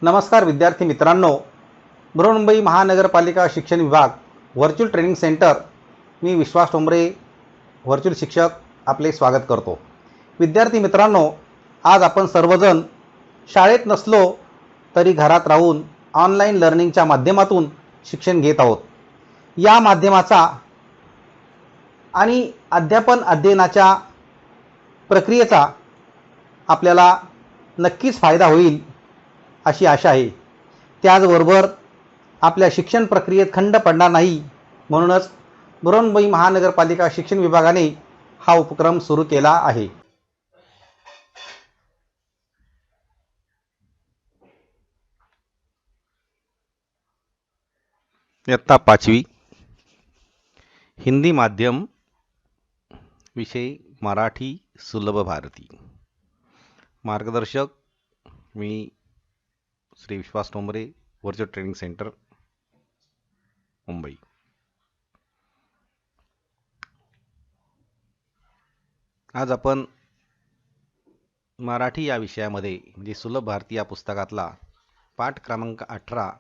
नमस्कार विद्यार्थी मित्रांनो, बृहन्मुंबई महानगरपालिका शिक्षण विभाग व्हर्च्युअल ट्रेनिंग सेंटर, मी विश्वास ठोंबरे व्हर्च्युअल शिक्षक आपले स्वागत करतो। विद्यार्थी मित्रांनो, आज आपण सर्वजण शाळेत नसलो तरी घरात राहून ऑनलाईन लर्निंगच्या माध्यमातून शिक्षण घेत आहोत। या माध्यमाचा आणि अध्यापन अध्ययनाच्या प्रक्रियेचा आपल्याला नक्कीच फायदा होईल अशी आशा आहे। त्याचबरोबर आपल्या शिक्षण प्रक्रियेत खंड पडणार नाही, म्हणूनच बृहन्मुंबई महानगरपालिका शिक्षण विभागाने हा उपक्रम सुरू केला आहे। इयत्ता 5वी हिंदी माध्यम, विषय मराठी सुलभ भारती। मार्गदर्शक मी Shri Vishwas Thombare, virtual training centre, Mumbai. आज आपण मराठी या विषयामध्ये म्हणजे सुलभ भारती या पुस्तकातला पाठ क्रमांक 18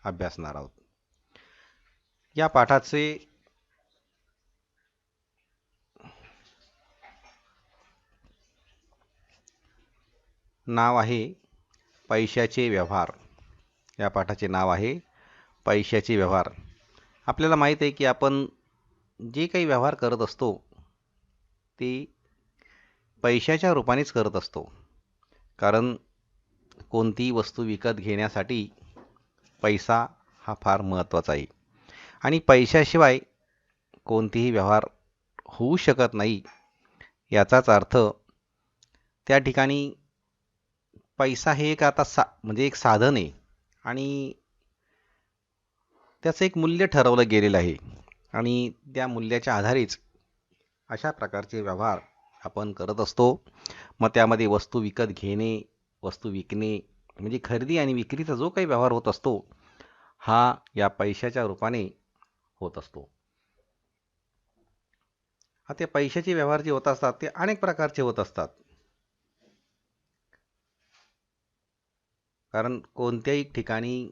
अभ्यासणार आहोत। या पाठाचे नाव आहे पैशाचे व्यवहार। या पाठाचे नाव आहे पैशाचे व्यवहार। आपल्याला माहीत आहे की आपण जे काही व्यवहार करत असतो ते पैशाच्या रूपानेच करत असतो, कारण कोणतीही वस्तू विकत घेण्यासाठी पैसा हा फार महत्त्वाचा आहे आणि पैशाशिवाय कोणतेही व्यवहार होऊ शकत नाही। याचाच अर्थ त्या ठिकाणी पैसा हे एक म्हणजे एक साधन आहे आणि त्याचं एक मूल्य ठरवलं गेलेलं आहे आणि त्या मूल्याच्या आधारेच अशा प्रकारचे व्यवहार आपण करत असतो। मग त्यामध्ये वस्तू विकत घेणे, वस्तू विकणे म्हणजे खरेदी आणि विक्रीचा जो काही व्यवहार होत असतो हा या पैशाच्या रूपाने होत असतो। आता पैशाचे व्यवहार जे होत असतात ते अनेक प्रकारचे होत असतात, कारण कोणत्याही ठिकाणी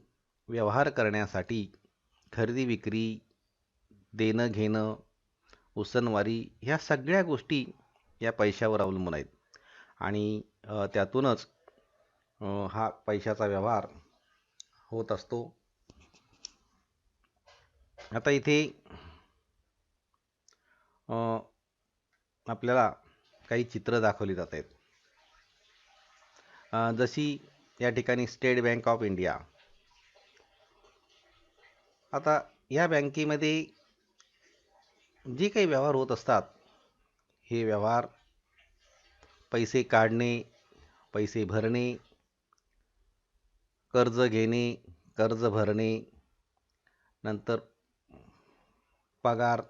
व्यवहार करण्यासाठी खरेदी विक्री, देणं घेणं, उसनवारी ह्या सगळ्या गोष्टी या पैशावर अवलंबून आहेत आणि त्यातूनच हा पैशाचा व्यवहार होत असतो। आता इथे आपल्याला काही चित्र दाखवली जात आहेत, जशी या ठिकाणी स्टेट बँक ऑफ इंडिया। आता या बँकेमध्ये जे काही व्यवहार होत असतात हे व्यवहार पैसे काढणे, पैसे भरणे, कर्ज घेणे, कर्ज भरणे, नंतर पगार,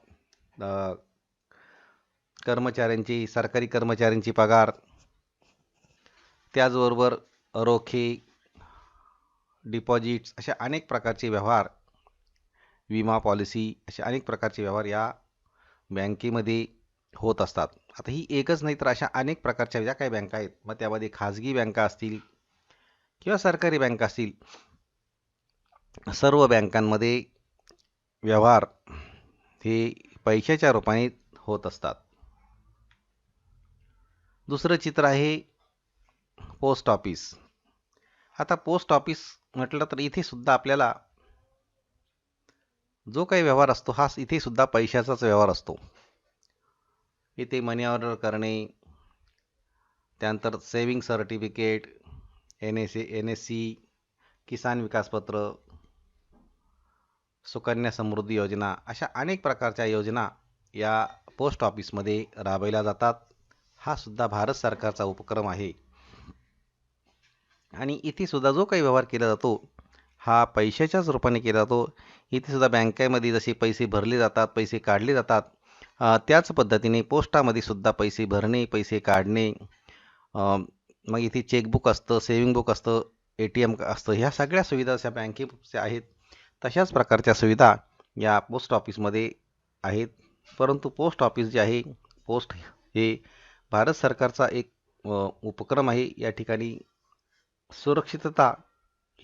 कर्मचाऱ्यांची, सरकारी कर्मचाऱ्यांची पगार, त्याचबरोबर रोखे, डिपॉझिट्स, अशा अनेक प्रकारचे व्यवहार, विमा पॉलिसी, असे अनेक प्रकारचे व्यवहार या बँकेमध्ये होत असतात। आता ही एकच नाही तर अशा अनेक प्रकारच्या ज्या काही बँका आहेत, मग त्यामध्ये खाजगी बँका असतील किंवा सरकारी बँका असतील, सर्व बँकांमध्ये व्यवहार हे पैशाच्या रूपाने होत असतात। दुसरं चित्र आहे पोस्ट ऑफिस। आता पोस्ट ऑफिस म्हटलं तर इथे सुद्धा आपल्याला जो काही व्यवहार असतो हा इथे सुद्धा पैशाचाच व्यवहार असतो। इथे मनी ऑर्डर करणे, त्यानंतर सेविंग सर्टिफिकेट, NSC, किसान विकास पत्र, सुकन्या समृद्धी योजना, अशा अनेक प्रकारच्या योजना या पोस्ट ऑफिसमध्ये राबविल्या जातात। हा सुद्धा भारत सरकारचा उपक्रम आहे आणि इथे सुद्धा जो काही व्यवहार केला जातो हा पैशाच्याच रूपाने केला जातो। इथे सुद्धा बँकेमध्ये जसे पैसे भरले जातात, पैसे काढले जातात, त्याच पद्धतीने पोस्टामध्ये सुद्धा पैसे भरणे, पैसे काढणे, मग इथे चेकबुक असतं, सेविंग बुक असतं, ATM असतं, ह्या सगळ्या सुविधा अशा बँकेच्या आहेत तशाच प्रकारच्या सुविधा या पोस्ट ऑफिसमध्ये आहेत। परंतु पोस्ट ऑफिस जे आहे, पोस्ट हे भारत सरकारचा एक उपक्रम आहे। या ठिकाणी सुरक्षितता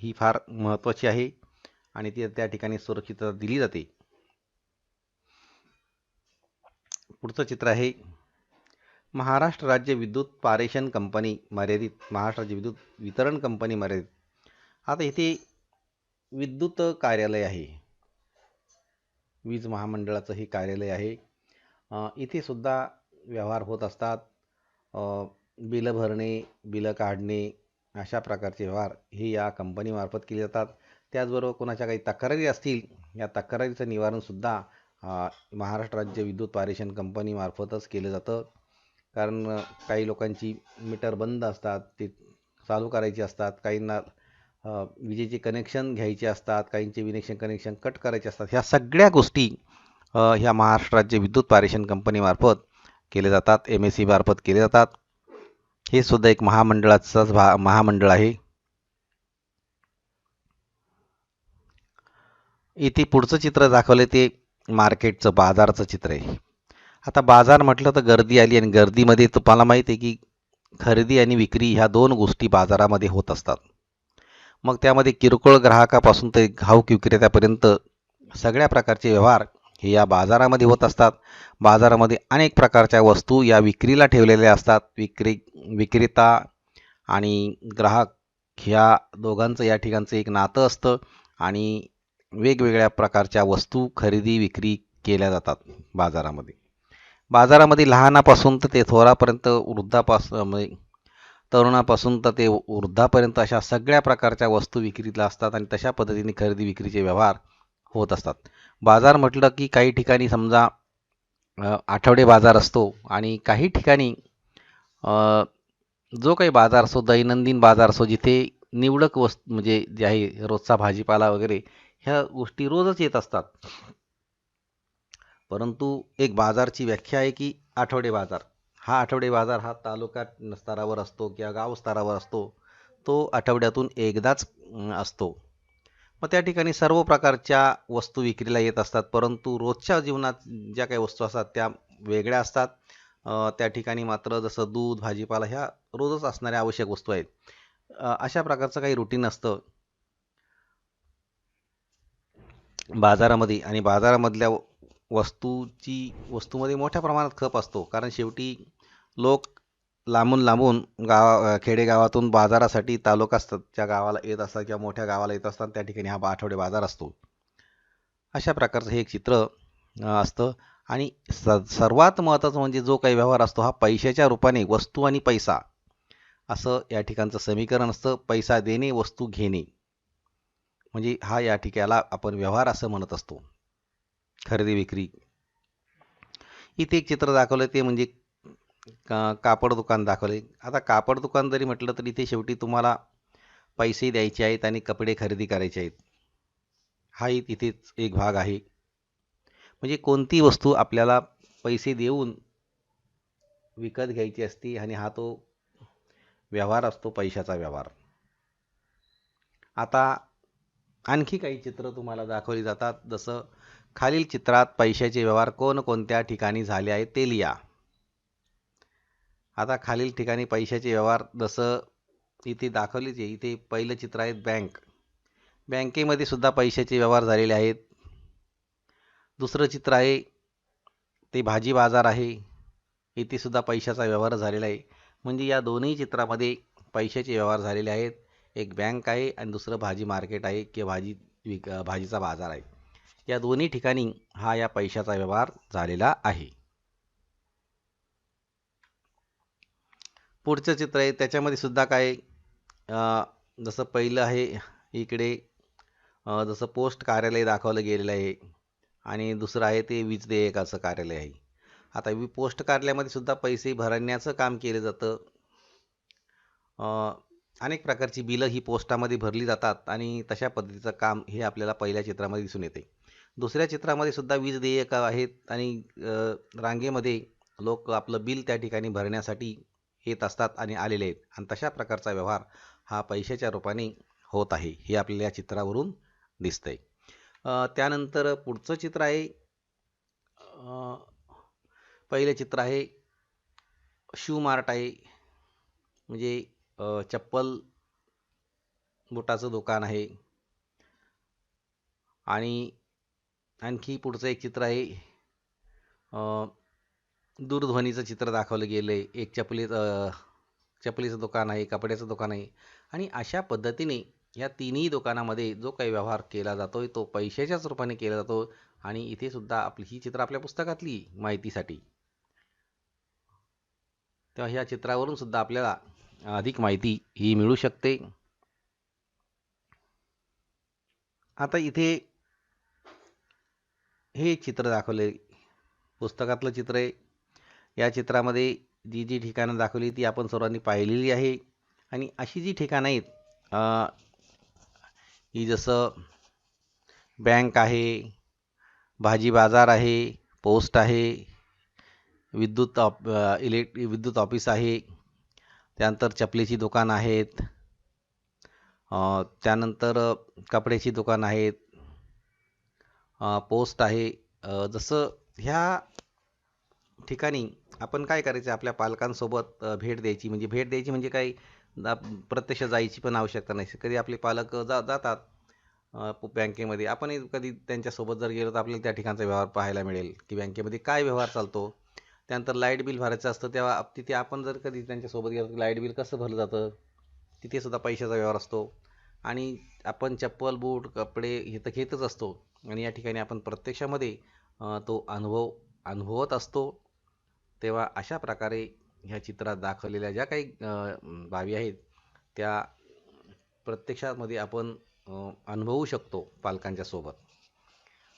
ही फार महत्त्वाची आहे आणि ती त्या ठिकाणी सुरक्षितता दिली जाते. पुढचं चित्र आहे महाराष्ट्र राज्य विद्युत पारेषण कंपनी मर्यादित, महाराष्ट्र राज्य विद्युत वितरण कंपनी मर्यादित. आता इथे विद्युत कार्यालय आहे, वीज महामंडळाचं हे कार्यालय आहे. इथे सुद्धा व्यवहार होत असतात. बिलं भरणे, बिलं काढणे अशा प्रकारचे व्यवहार हे या कंपनीमार्फत केले जातात. त्याचबरोबर कोणाच्या काही तक्रारी असतील, या तक्रारीचं निवारणसुद्धा महाराष्ट्र राज्य विद्युत पारेषण कंपनीमार्फतच केलं जातं. कारण काही लोकांची मीटर बंद असतात, ते चालू करायची असतात, काहींना विजेचे कनेक्शन घ्यायचे असतात, काहींचे विनेक्शन कनेक्शन कट करायचे असतात. ह्या सगळ्या गोष्टी ह्या महाराष्ट्र राज्य विद्युत पारेषण कंपनीमार्फत केले जातात, MSE मार्फत केले जातात. हे सुद्धा एक महामंडळाचंच महामंडळ आहे. इथे पुढचं चित्र दाखवलं ते मार्केटचं, बाजाराचं चित्र आहे. आता बाजार म्हटलं तर गर्दी आली आणि गर्दीमध्ये तुम्हाला माहिती आहे की खरेदी आणि विक्री ह्या दोन गोष्टी बाजारामध्ये होत असतात. मग त्यामध्ये किरकोळ ग्राहकापासून ते घाऊक विक्रेत्यापर्यंत सगळ्या प्रकारचे व्यवहार हे या बाजारामध्ये होत असतात. बाजारामध्ये अनेक प्रकारच्या वस्तू या विक्रीला ठेवलेल्या असतात. विक्रेता आणि ग्राहक ह्या दोघांचं या ठिकाणचं एक नातं असतं आणि वेगवेगळ्या प्रकारच्या वस्तू खरेदी विक्री केल्या जातात बाजारामध्ये. बाजारामध्ये लहानापासून तर ते थोरापर्यंत, म्हणजे तरुणापासून तर ते वृद्धापर्यंत अशा सगळ्या प्रकारच्या वस्तू विक्रीला असतात आणि तशा पद्धतीने खरेदी विक्रीचे व्यवहार होत असतात. बाजार म्हटलं की काही ठिकाणी समजा आठवडे बाजार असतो आणि काही ठिकाणी जो काही बाजार असतो, दैनंदिन बाजार असतो, जिथे निवडक वस्तू म्हणजे जे आहे रोजचा भाजीपाला वगैरे ह्या गोष्टी रोजच येत असतात. परंतु एक बाजारची व्याख्या आहे की आठवडे बाजार. हा आठवडे बाजार हा तालुका स्तरावर असतो किंवा गाव स्तरावर असतो. तो आठवड्यातून एकदाच असतो. मग त्या ठिकाणी सर्व प्रकारच्या वस्तू विक्रीला येत असतात. परंतु रोजच्या जीवनात ज्या काही वस्तू असतात त्या वेगळ्या असतात. त्या ठिकाणी मात्र जसं दूध, भाजीपाला ह्या रोजच असणाऱ्या आवश्यक वस्तू आहेत. अशा प्रकारचं काही रुटीन असतं बाजारामध्ये आणि बाजारामधल्या वस्तूमध्ये मोठ्या प्रमाणात खप असतो. कारण शेवटी लोक लांबून लांबून खेडेगावातून बाजारासाठी तालुकाच्या गावाला येत असतात किंवा मोठ्या गावाला येत असतात. त्या ठिकाणी हा आठवडे बाजार असतो. अशा प्रकारचं हे एक चित्र असतं. आणि सर्वात महत्त्वाचं म्हणजे जो काही व्यवहार असतो हा पैशाच्या रूपाने, वस्तू आणि पैसा असं या ठिकाणचं समीकरण असतं. पैसा देणे, वस्तू घेणे, म्हणजे हा या ठिकाणाला आपण व्यवहार असं म्हणत असतो, खरेदी विक्री. इथे एक चित्र दाखवलं ते म्हणजे कापड दुकान दाखवले. आता कापड दुकान जरी म्हटलं तर इथे शेवटी तुम्हाला पैसे द्यायचे आहेत आणि कपडे खरेदी करायचे आहेत. हाही तिथेच एक भाग आहे. म्हणजे कोणती वस्तू आपल्याला पैसे देऊन विकत घ्यायची असते आणि हा तो व्यवहार असतो, पैशाचा व्यवहार. आता आणखी काही चित्र तुम्हाला दाखवली जातात. जसं खालील चित्रात पैशाचे व्यवहार कोणकोणत्या ठिकाणी झाले आहेत ते लिहा. आता खालील ठिकाणी पैशाचे व्यवहार जसं इथे दाखवलेच आहे. इथे पहिलं चित्र आहे बँक. बँकेमध्ये सुद्धा पैशाचे व्यवहार झालेले आहेत. दुसरं चित्र आहे ते भाजी बाजार आहे. इथे सुद्धा पैशाचा व्यवहार झालेला आहे. म्हणजे या दोन्ही चित्रामध्ये पैशाचे व्यवहार झालेले आहेत. एक बँक आहे आणि दुसरं भाजी मार्केट आहे किंवा भाजीचा बाजार आहे. या दोन्ही ठिकाणी हा या पैशाचा व्यवहार झालेला आहे. पुढचं चित्र आहे त्याच्यामध्ये सुद्धा काय जसं पहिलं आहे इकडे जसं पोस्ट कार्यालय दाखवलं गेलेलं आहे आणि दुसरं आहे ते वीज देयकाचं कार्यालय आहे. आता पोस्ट कार्यालयामध्ये सुद्धा पैसे भरण्याचं काम केलं जातं. अनेक प्रकारची बिलं ही पोस्टामध्ये भरली जातात आणि तशा पद्धतीचं काम हे आपल्याला पहिल्या चित्रामध्ये दिसून येते. दुसऱ्या चित्रामध्ये सुद्धा वीज देयक आहेत आणि रांगेमध्ये लोक आपलं बिल त्या ठिकाणी भरण्यासाठी येत असतात आणि आलेले आहेत आणि तशा प्रकारचा व्यवहार हा पैशाच्या रूपाने होत आहे हे आपल्याला या चित्रावरून दिसतंय. त्यानंतर पुढचं चित्र आहे पहिलं चित्र आहे शू मार्ट आहे. म्हणजे चप्पल बुटाचं दुकान आहे. आणि आणखी पुढचं एक चित्र आहे, अ, दूरध्वनीचं चित्र दाखवलं गेलं आहे. एक चपलीचं दुकान आहे, कपड्याचं दुकान आहे. आणि अशा पद्धतीने या तिन्ही दुकानामध्ये जो काही व्यवहार केला जातोय तो पैशाच्याच रूपाने केला जातो. आणि इथे सुद्धा आपली ही चित्र आपल्या पुस्तकातली माहितीसाठी, तेव्हा ह्या चित्रावरून सुद्धा आपल्याला अधिक माहिती ही मिळू शकते. आता इथे हे एक चित्र दाखवले, पुस्तकातलं चित्र आहे. या चित्रामध्ये जी जी ठिकाणं दाखवली ती आपण सर्वांनी पाहिलेली आहे. आणि अशी जी ठिकाणं आहेत, ही जसं बँक आहे, भाजी बाजार आहे, पोस्ट आहे, विद्युत ऑफिस आहे, त्यानंतर चपलीची दुकान आहेत, त्यानंतर कपड्याची दुकान आहेत, पोस्ट आहे. जसं ह्या ठिकाणी आपण काय करायचं, आपल्या पालकांसोबत भेट द्यायची. भेट द्यायची म्हणजे काय, प्रत्यक्ष जायची पण आवश्यकता नाही. कधी आपले पालक जातात बँकेमध्ये, आपणही कधी त्यांच्यासोबत जर गेलो तर आपल्याला त्या ठिकाणचा व्यवहार पाहायला मिळेल की बँकेमध्ये काय व्यवहार चालतो. त्यानंतर लाईट बिल भरायचं असतं, तेव्हा तिथे आपण जर कधी त्यांच्यासोबत गेलो लाईट बिल कसं भरलं जातं, तिथे सुद्धा पैशाचा व्यवहार असतो. आणि आपण चप्पल बूट कपडे हे तर घेतच असतो. आणि या ठिकाणी आपण प्रत्यक्षामध्ये तो अनुभवत असतो. तेव्हा अशा प्रकारे ह्या चित्रात दाखवलेल्या ज्या काही बाबी आहेत त्या प्रत्यक्षामध्ये आपण अनुभवू शकतो पालकांच्या सोबत.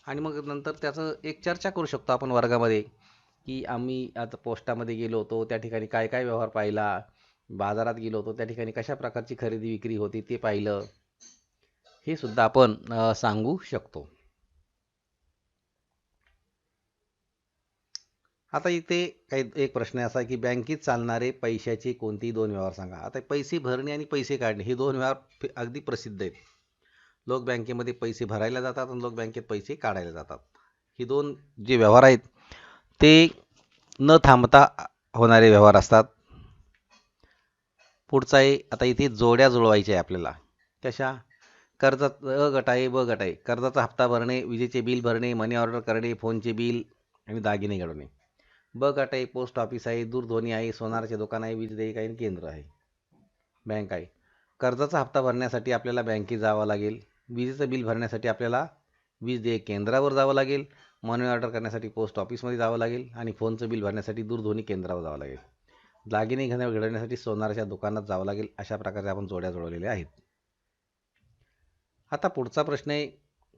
आणि मग नंतर त्याचं एक चर्चा करू शकतो आपण वर्गामध्ये, की आम्ही आता पोस्टामध्ये गेलो होतो त्या ठिकाणी काय काय व्यवहार पाहिला, बाजारात गेलो होतो त्या ठिकाणी कशा प्रकारची खरेदी विक्री होती ते पाहिलं, हे सुद्धा आपण सांगू शकतो. आता इथे काही एक प्रश्न असा की बँकेत चालणारे पैशाचे कोणतेही दोन व्यवहार सांगा. आता पैसे भरणे आणि पैसे काढणे हे दोन व्यवहार अगदी प्रसिद्ध आहेत. लोक बँकेमध्ये पैसे भरायला जातात आणि लोक बँकेत पैसे काढायला जातात. ही दोन जे व्यवहार आहेत ते न थांबता होणारे व्यवहार असतात. पुढचा आहे, आता इथे जोड्या जुळवायच्या आहे आपल्याला. कशा? कर्जात गट आहे, ब गट आहे. कर्जाचा हप्ता भरणे, विजेचे बिल भरणे, मनी ऑर्डर करणे, फोनचे बिल आणि दागिने घडवणे. ब गट आहे, पोस्ट ऑफिस आहे, दूरध्वनी आहे, सोनाराचे दुकान आहे, वीज देयक आहे आणि केंद्र आहे. बँक आहे. कर्जाचा हप्ता भरण्यासाठी आपल्याला बँकेत जावं लागेल. विजेचं बिल भरण्यासाठी आपल्याला वीज देयक केंद्रावर जावं लागेल. मनी ऑर्डर करण्यासाठी पोस्ट ऑफिसमध्ये जावं लागेल. आणि फोनचं बिल भरण्यासाठी दूरध्वनी केंद्रावर जावं लागेल. दागिने घडवण्यासाठी सोनाराच्या दुकानात जावं लागेल. अशा प्रकारे आपण जोड्या जुळवलेल्या आहेत. आता पुढचा प्रश्न आहे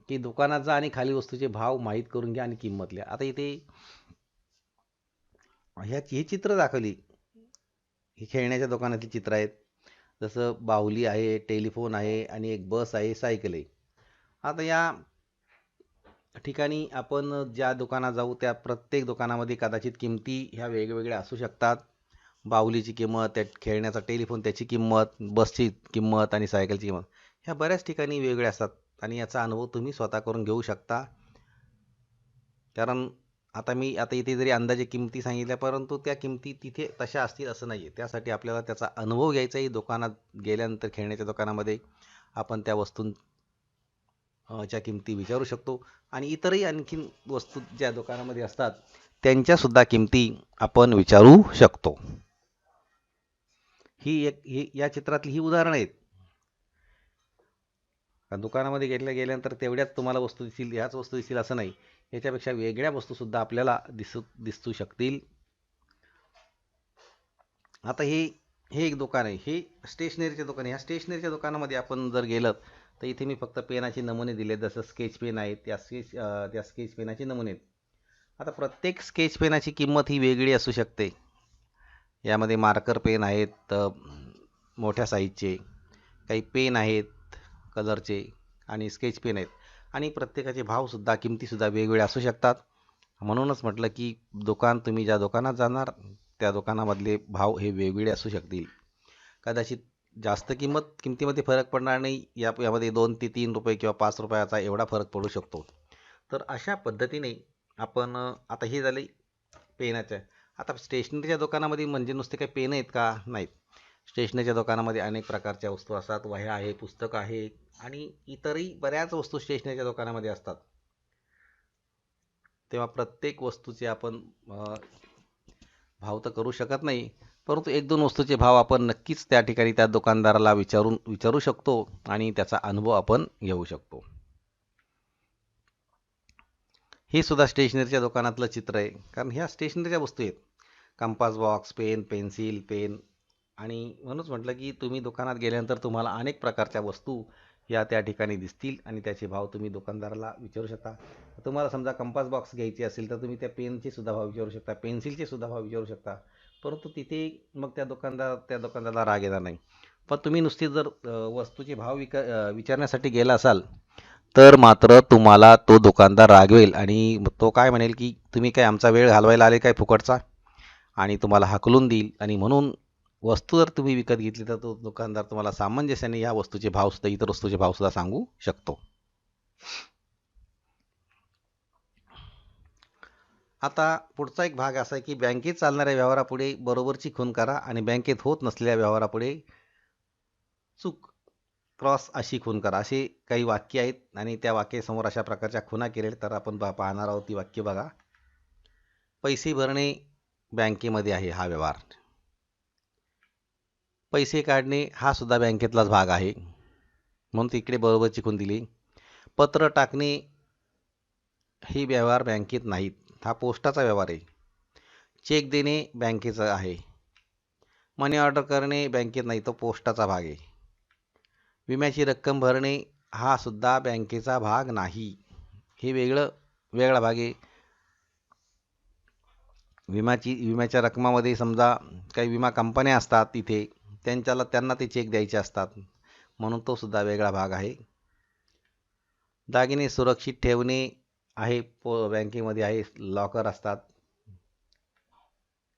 की दुकानात जा आणि खाली वस्तूचे भाव माहीत करून घ्या आणि किंमत लिहा. आता इथे ही चित्र दाखवली, ही खेळण्याच्या दुकानातली चित्र आहेत. जसं बाहुली आहे, टेलिफोन आहे आणि एक बस आहे, सायकल आहे. आता या ठिकाणी आपण ज्या दुकानात जाऊ त्या प्रत्येक दुकानामध्ये कदाचित किमती ह्या वेगवेगळ्या असू शकतात. बाहुलीची किंमत, त्या खेळण्याचा टेलिफोन त्याची किंमत, बसची किंमत आणि सायकलची किंमत ह्या बऱ्याच ठिकाणी वेगळ्या असतात. आणि याचा अनुभव तुम्ही स्वतः करून घेऊ शकता. कारण आता इथे जरी अंदाजे किमती सांगितल्या परंतु त्या किमती तिथे तशा असतील असं नाही आहे. त्यासाठी आपल्याला त्याचा अनुभव घ्यायचा आहे. दुकानात गेल्यानंतर खेळण्याच्या दुकानामध्ये आपण त्या वस्तूंच्या किमती विचारू शकतो. आणि इतरही आणखीन वस्तू ज्या दुकानामध्ये असतात त्यांच्यासुद्धा किमती आपण विचारू शकतो. ही या चित्रातली ही उदाहरणं आहेत. दुकानामध्ये गेल्यानंतर तेवढ्याच तुम्हाला वस्तू दिसतील, ह्याच वस्तू दिसतील असं नाही. याच्यापेक्षा वेगळ्या वस्तूसुद्धा आपल्याला दिसू शकतील. आता हे एक दुकान आहे, हे स्टेशनरीचे दुकान आहे. ह्या स्टेशनरीच्या दुकानामध्ये आपण जर गेलं तर इथे मी फक्त पेनाचे नमुने दिले. जसं स्केच पेन आहेत, त्या स्केच पेनाचे नमुने आहेत. आता प्रत्येक स्केच पेनाची किंमत ही वेगळी असू शकते. यामध्ये मार्कर पेन आहेत मोठ्या साईजचे, काही पेन आहेत कलरचे आणि स्केच पेन आहेत. आणि प्रत्येकाचे भावसुद्धा किमतीसुद्धा वेगवेगळे असू शकतात. म्हणूनच म्हटलं की तुम्ही ज्या दुकानात जाणार त्या दुकानामधले भाव हे वेगवेगळे असू शकतील. कदाचित जास्त किमतीमध्ये फरक पडणार नाही. यामध्ये 2 ते 3 रुपये किंवा 5 रुपयाचा एवढा फरक पडू शकतो. तर अशा पद्धतीने आपण आता हे झाले पेनाच्या. आता स्टेशनरीच्या दुकानामध्ये म्हणजे नुसते काही पेन आहेत का? नाहीत. स्टेशनरीच्या दुकानामध्ये अनेक प्रकारच्या वस्तू असतात. वह्या आहे, पुस्तकं आहे आणि इतरही बऱ्याच वस्तू स्टेशनरीच्या दुकानामध्ये असतात. तेव्हा प्रत्येक वस्तूचे आपण भाव तर करू शकत नाही, परंतु एक दोन वस्तूचे भाव आपण नक्कीच त्या ठिकाणी त्या दुकानदाराला विचारू शकतो आणि त्याचा अनुभव आपण घेऊ शकतो. हे सुद्धा स्टेशनरीच्या दुकानातलं चित्र आहे, कारण ह्या स्टेशनरीच्या वस्तू आहेत. Compass box, pen, pencil, pen आणि म्हणूनच म्हटलं की तुम्ही दुकानात गेल्यानंतर तुम्हाला अनेक प्रकारच्या वस्तू या त्या ठिकाणी दिसतील आणि त्याचे भाव तुम्ही दुकानदाराला विचारू शकता. तुम्हाला समजा कंपास बॉक्स घ्यायची असेल तर तुम्ही त्या पेनचे सुद्धा भाव विचारू शकता, पेन्सिलचे सुद्धा भाव विचारू शकता, परंतु तिथे मग त्या दुकानदाराला राग येणार नाही. पण तुम्ही नुसती जर वस्तूचे भाव विचारण्यासाठी गेला असाल तर मात्र तुम्हाला तो दुकानदार रागवेल आणि तो काय म्हणेल की तुम्ही काय आमचा वेळ घालवायला आले काय फुकटचा, आणि तुम्हाला हाकलून देईल. आणि म्हणून वस्तू जर तुम्ही विकत घेतली तर तो दुकानदार तुम्हाला सामंजस्याने या वस्तूचे भावसुद्धा, इतर वस्तूचे भावसुद्धा सांगू शकतो. आता पुढचा एक भाग असा आहे की बँकेत चालणाऱ्या व्यवहारापुढे बरोबरची खूण करा आणि बँकेत होत नसलेल्या व्यवहारापुढे चूक क्रॉस अशी खूण करा. असे काही वाक्य आहेत आणि त्या वाक्यासमोर अशा प्रकारच्या खुणा केलेल्या, तर आपण पाहणार आहोत ती वाक्य बघा. पैसे भरणे बँकेमध्ये आहे हा व्यवहार. पैसे काढणे हा सुद्धा बँकेतलाच भाग आहे, म्हणून तिकडे बरोबरची खूण दिली. पत्र टाकणे हे व्यवहार बँकेत नाहीत, हा पोस्टाचा व्यवहार आहे. चेक देणे बँकेचा आहे. मनी ऑर्डर करणे बँकेत नाही, तो पोस्टाचा भाग आहे. विम्याची रक्कम भरणे हा सुद्धा बँकेचा भाग नाही, हे वेगळा भाग आहे. विम्याच्या रकमामध्ये समजा काही विमा कंपन्या असतात, तिथे त्यांना ते चेक द्यायचे असतात, म्हणून तो सुद्धा वेगळा भाग आहे. दागिने सुरक्षित ठेवणे आहे, बँकेमध्ये आहे, लॉकर असतात.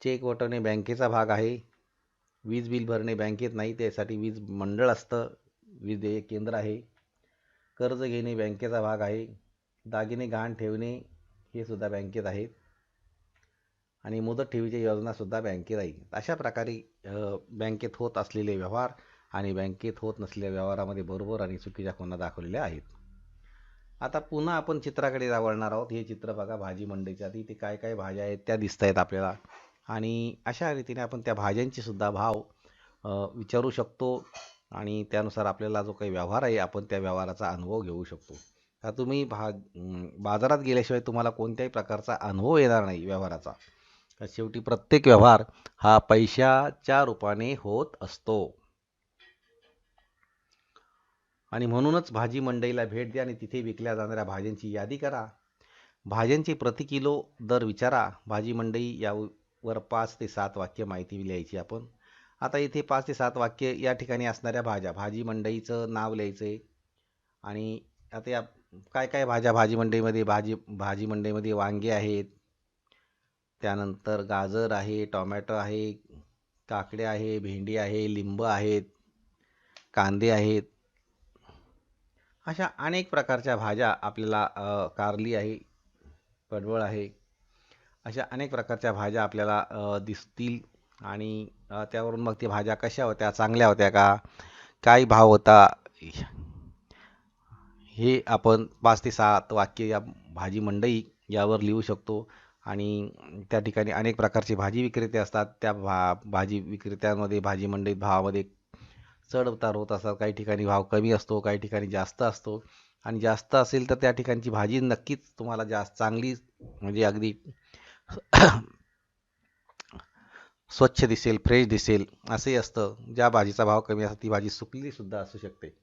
चेक वटवणे बँकेचा भाग आहे. वीज बिल भरणे बँकेत नाही, त्यासाठी वीज मंडळ असतं, वीज देयक केंद्र आहे. कर्ज घेणे बँकेचा भाग आहे. दागिने गहाण ठेवणे हे सुद्धा बँकेत आहेत आणि मुदत ठेवीची योजना सुद्धा बँकेत आहे. अशा प्रकारे बँकेत होत असलेले व्यवहार आणि बँकेत होत नसलेल्या व्यवहारामध्ये बरोबर आणि चुकीच्या खुणा दाखवलेल्या आहेत. आता पुन्हा आपण चित्राकडे वळणार आहोत. हे चित्र बघा भाजी मंडईच्या. तिथे काय काय भाज्या आहेत त्या दिसत आहेत आपल्याला, आणि अशा रीतीने आपण त्या भाज्यांचे सुद्धा भाव विचारू शकतो आणि त्यानुसार आपल्याला जो काही व्यवहार आहे आपण त्या व्यवहाराचा अनुभव घेऊ शकतो. का तुम्ही बाजारात गेल्याशिवाय तुम्हाला कोणत्याही प्रकारचा अनुभव येणार नाही व्यवहाराचा. शेवटी प्रत्येक व्यवहार हा पैशाच्या रूपाने होत असतो आणि म्हणूनच भाजी मंडईला भेट द्या आणि तिथे विकल्या जाणाऱ्या भाज्यांची यादी करा. भाज्यांचे प्रति किलो दर विचारा. भाजी मंडई यावर 5 ते 7 वाक्य माहिती लिहायची आपण. आता इथे 5 ते 7 वाक्य या ठिकाणी असणाऱ्या भाज्या, भाजी मंडईचं नाव लिहायचं आहे. आणि आता या काय काय भाज्या भाजी मंडईमध्ये वांगे आहेत, त्यानंतर गाजर आहे, टोमॅटो आहे, काकडे आहे, भेंडी आहे, लिंब आहेत, कांदे आहेत. अशा अनेक प्रकारच्या भाज्या आपल्याला, कारली आहे, पडवळ आहे, अशा अनेक प्रकारच्या भाज्या आपल्याला दिसतील. आणि त्यावरून मग त्या भाज्या कशा होत्या, चांगल्या होत्या का, काय भाव होता, हे आपण 5 ते 7 वाक्य या भाजी मंडई यावर लिहू शकतो. आणि त्या ठिकाणी अनेक प्रकारचे भाजी विक्रेते असतात. त्या भाजी विक्रेत्यांमध्ये भाजी मंडईत भावामध्ये चढ उतार होत असतात. काही ठिकाणी भाव कमी असतो, काही ठिकाणी जास्त असतो. आणि जास्त असेल तर त्या ठिकाणची भाजी नक्कीच तुम्हाला जास्त चांगली, म्हणजे अगदी स्वच्छ दिसेल, फ्रेश दिसेल असंही असतं. ज्या भाजीचा भाव कमी असतो ती भाजी सुकलेली सुद्धा असू शकते.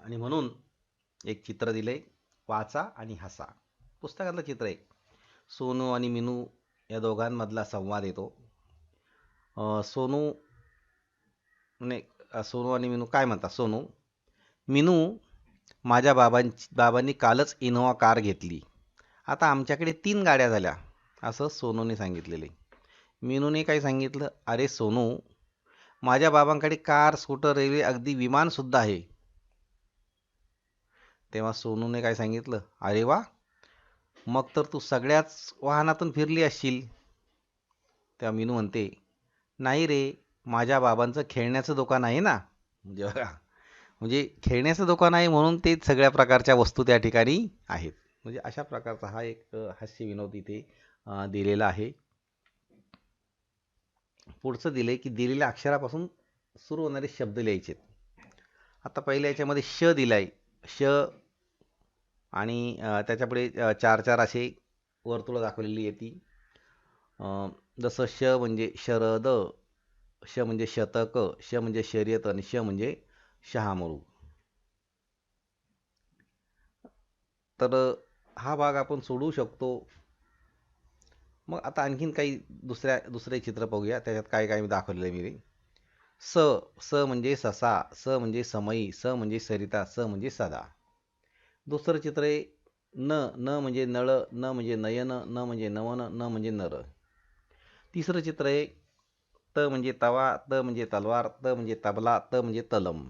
आणि म्हणून एक चित्र दिले, वाचा आणि हसा. पुस्तकातलं चित्र आहे. सोनू आणि मिनू या दोघांमधला संवाद येतो. सोनू आणि मिनू काय म्हणतात. सोनू, मिनू, माझ्या बाबांनी कालच इनोवा कार घेतली. आता आमच्याकडे 3 गाड्या झाल्या, असं सोनूने सांगितलेले. मिनूने काय सांगितलं, अरे सोनू, माझ्या बाबांकडे कार, स्कूटर, रेल्वे, अगदी विमानसुद्धा आहे. तेव्हा सोनूने काय सांगितलं, अरे वा, मग तर तू सगळ्याच वाहनातून फिरली असशील. तेव्हा मीनू म्हणते, नाही रे, माझ्या बाबांचं खेळण्याचं दुकान आहे ना. म्हणजे बघा, म्हणजे खेळण्याचं दुकान आहे म्हणून ते सगळ्या प्रकारच्या वस्तू त्या ठिकाणी आहेत. म्हणजे अशा प्रकारचा हा एक हास्य विनोद इथे दिलेला आहे. पुढचं दिले की दिलेल्या अक्षरापासून सुरू होणारे शब्द लिहायचे. आता पहिल्या याच्यामध्ये श दिलाय. श आणि त्याच्यापुढे चार चार असे वर्तुळं दाखवलेली आहे ती. जसं श म्हणजे शरद, श म्हणजे शतक, श म्हणजे शर्यत आणि श म्हणजे शहामृग. तर हा भाग आपण सोडवू शकतो. मग आता आणखीन काही दुसरे चित्र पाहूया. त्याच्यात काय काय मी दाखवलेलं आहे मी. स स म्हणजे ससा, स म्हणजे समई, स म्हणजे सरिता, स म्हणजे सदा. दुसरं चित्र आहे न, न म्हणजे नळ, न म्हणजे नयन, न म्हणजे नवन, न म्हणजे नर. तिसरं चित्र आहे त म्हणजे तवा, त म्हणजे तलवार, त म्हणजे तबला, त म्हणजे तलम.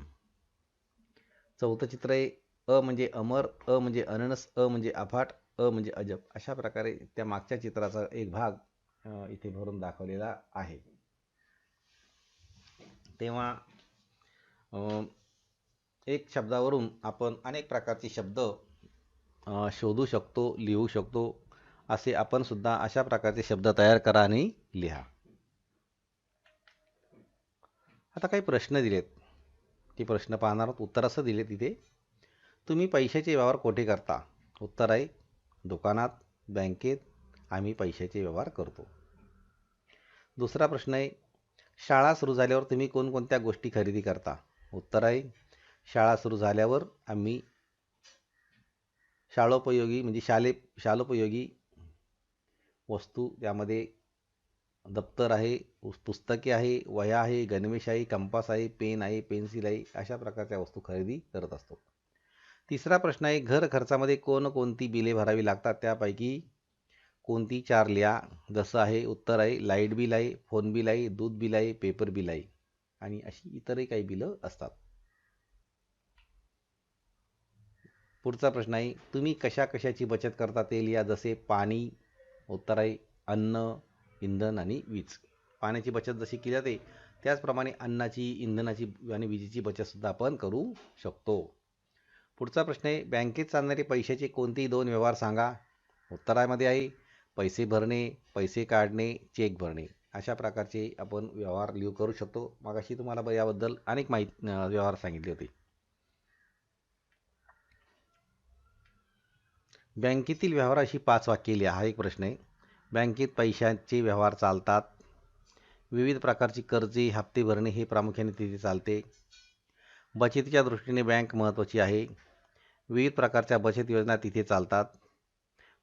चौथं चित्र आहे अ म्हणजे अमर, अ म्हणजे अननस, अ म्हणजे अफाट, अ म्हणजे अजब. अशा प्रकारे त्या मागच्या चित्राचा एक भाग इथे भरून दाखवलेला आहे. तेव्हा एक शब्दावरून आपण अनेक प्रकारचे शब्द शोधू शकतो, लिहू शकतो. असे आपण सुद्धा अशा प्रकारचे शब्द तयार करा आणि लिहा. आता काही प्रश्न दिलेत. ते प्रश्न पाहणार आहोत. उत्तर असं दिले तिथे, तुम्ही पैशाचे व्यवहार कोठे करता? उत्तर आहे दुकानात, बँकेत. आम्ही पैशाचे व्यवहार करतो. दुसरा प्रश्न आहे, शाळा सुरू झाल्यावर तुम्ही कोणकोणत्या गोष्टी खरेदी करता? उत्तर आहे शाळा सुरू झाल्यावर आम्ही शाळोपयोगी म्हणजे शालोपयोगी वस्तू, त्यामध्ये दप्तर आहे, पुस्तके आहे, वह्या आहे, गणवेश आहे, कंपास आहे, पेन आहे, पेन्सिल आहे, अशा प्रकारच्या वस्तू खरेदी करत असतो. तिसरा प्रश्न आहे, घर खर्चामध्ये कोणकोणती बिले भरावी लागतात? त्यापैकी कोणती 4 लिहा. जसं आहे उत्तर आहे लाईट बिल आहे, फोन बिल आहे, दूध बिल आहे, पेपर बिल आहे आणि अशी इतरही काही बिलं असतात. पुढचा प्रश्न आहे, तुम्ही कशा कशाची बचत करता ते लिहा. जसे पाणी, उत्तर आहे अन्न, इंधन आणि वीज. पाण्याची बचत जशी केली जाते त्याचप्रमाणे अन्नाची, इंधनाची आणि विजेची बचत सुद्धा आपण करू शकतो. पुढचा प्रश्न आहे, बँकेत चालणारे पैशाचे कोणतेही 2 व्यवहार सांगा. उत्तरामध्ये आहे पैसे भरणे, पैसे काढणे, चेक भरणे. अशा प्रकारचे आपण व्यवहार करू शकतो. मगाशी तुम्हाला याबद्दल अनेक व्यवहार सांगितले होते. बँकेतील व्यवहाराशी 5 वाक्ये लिहा. हा एक प्रश्न आहे. बँकेत पैशांचे व्यवहार चालतात. विविध प्रकारची कर्जे, हप्ते भरणे हे प्रामुख्याने तिथे चालते. बचतीच्या दृष्टीने बँक महत्त्वाची आहे. विविध प्रकारच्या बचत योजना तिथे चालतात.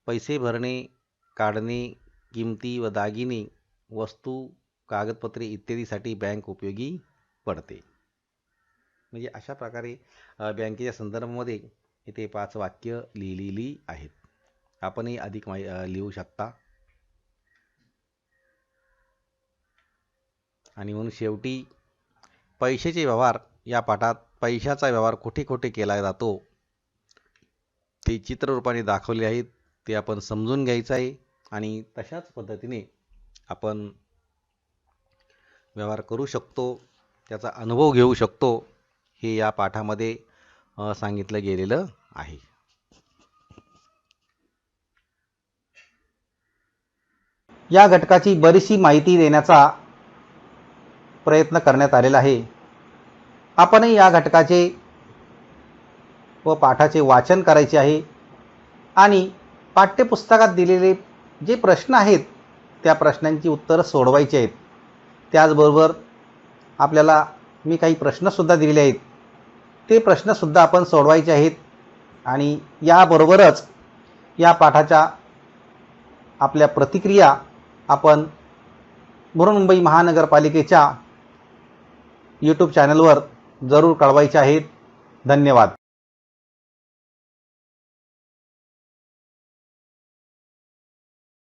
पैसे भरणे, काढणे, किमती व दागिने, वस्तू, कागदपत्रे इत्यादीसाठी बँक उपयोगी पडते. म्हणजे अशा प्रकारे बँकेच्या संदर्भामध्ये इथे 5 वाक्य लिहिलेली आहेत. आपणही अधिक लिहू शकता. आणि म्हणून शेवटी पैशाचे व्यवहार या पाठात पैशाचा व्यवहार कुठे कुठे केला जातो ते चित्ररूपाने दाखवले आहेत. ते आपण समजून घ्यायचं आहे आणि तशाच पद्धतीने आपण व्यवहार करू शकतो, त्याचा अनुभव घेऊ शकतो. हे या पाठामध्ये सांगितलं गेलेलं आहे. या घटकाची बरीचशी माहिती देण्याचा प्रयत्न करण्यात आलेला आहे. आपणही या घटकाचे व पाठाचे वाचन करायचे आहे आणि पाठ्यपुस्तकात दिलेले जे प्रश्न आहेत त्या प्रश्नांची उत्तरं सोडवायची आहेत. त्याचबरोबर आपल्याला मी काही प्रश्नसुद्धा दिलेले आहेत, ते प्रश्नसुद्धा आपण सोडवायचे आहेत. आणि याबरोबरच या पाठाच्या आपल्या प्रतिक्रिया आपण बृहन्मुंबई महानगरपालिकेच्या यूट्यूब चॅनलवर जरूर कळवायच्या आहेत. धन्यवाद.